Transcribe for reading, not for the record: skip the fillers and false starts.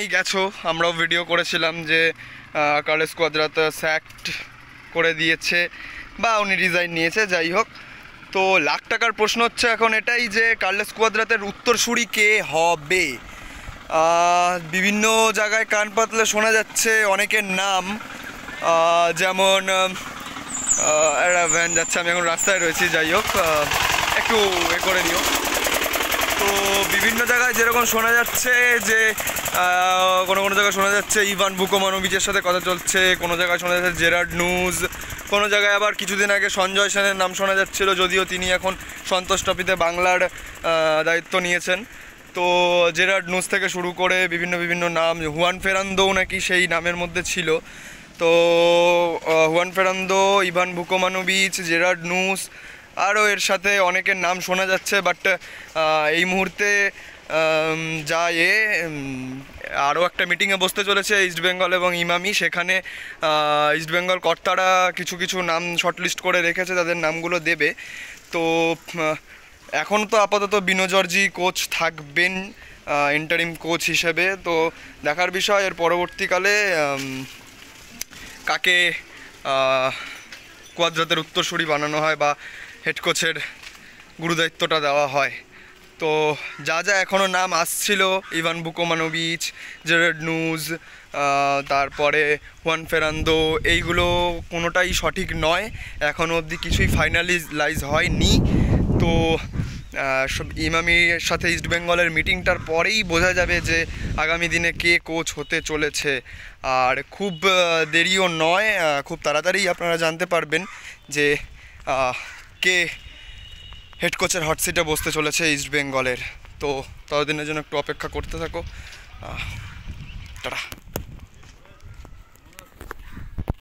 এই গেছো, আমরাও ভিডিও করেছিলাম যে কার্লোস কোয়াদ্রাতো স্যাক্ট করে দিয়েছে বা উনি রিজাইন নিয়েছে, যাই হোক। তো লাখ টাকার প্রশ্ন হচ্ছে এখন এটাই যে কার্লোস কোয়াদ্রাতের উত্তরসূরি কে হবে। বিভিন্ন জায়গায় কান পাতলে শোনা যাচ্ছে অনেকের নাম, যেমন একটা ভ্যান যাচ্ছে, আমি এখন রাস্তায় রয়েছি, যাই হোক একটু করে নিও। তো বিভিন্ন জায়গায় যেরকম শোনা যাচ্ছে যে কোনো কোনো জায়গায় শোনা যাচ্ছে ইভান বুকোমানোভিচের সাথে কথা চলছে, কোনো জায়গায় শোনা যাচ্ছে জেরার্ড নুজ, কোনো জায়গায় আবার কিছুদিন আগে সঞ্জয় সেনের নাম শোনা যাচ্ছিল, যদিও তিনি এখন সন্তোষ ট্রফিতে বাংলার দায়িত্ব নিয়েছেন। তো জেরার্ড নুজ থেকে শুরু করে বিভিন্ন নাম, হুয়ান ফেরান্দো নাকি সেই নামের মধ্যে ছিল। তো হুয়ান ফেরান্দো, ইভান বুকোমানোভিচ, জেরার্ড নুজ, আরও এর সাথে অনেকের নাম শোনা যাচ্ছে। বাট এই মুহূর্তে যা আরও একটা মিটিংয়ে বসতে চলেছে ইস্টবেঙ্গল এবং ইমামি, সেখানে ইস্টবেঙ্গল কর্তারা কিছু নাম শর্টলিস্ট করে রেখেছে, তাদের নামগুলো দেবে। তো এখন তো আপাতত বিনো জর্জি কোচ থাকবেন ইন্টারিম কোচ হিসেবে। তো দেখার বিষয় এর পরবর্তীকালে কাকে কোয়াদ্রাতের উত্তরসূরি বানানো হয় বা হেড কোচের গুরুদায়িত্বটা দেওয়া হয়। তো যা এখনও নাম আসছিল, ইভান বুকোমানোভিচ, জেরার্ড নুজ, তারপরে হুয়ান ফেরান্দো, এইগুলো কোনোটাই সঠিক নয়, এখনও অবধি কিছুই ফাইনালাইজ হয়নি। তো ইমামির সাথে ইস্টবেঙ্গলের মিটিংটার পরেই বোঝা যাবে যে আগামী দিনে কে কোচ হতে চলেছে। আর খুব দেরিও নয়, খুব তাড়াতাড়ি আপনারা জানতে পারবেন যে কে হেড কোচের হট সিটে বসতে চলেছে ইস্টবেঙ্গলের। তো ততদিনের জন্য একটু অপেক্ষা করতে থাকো। টাটা।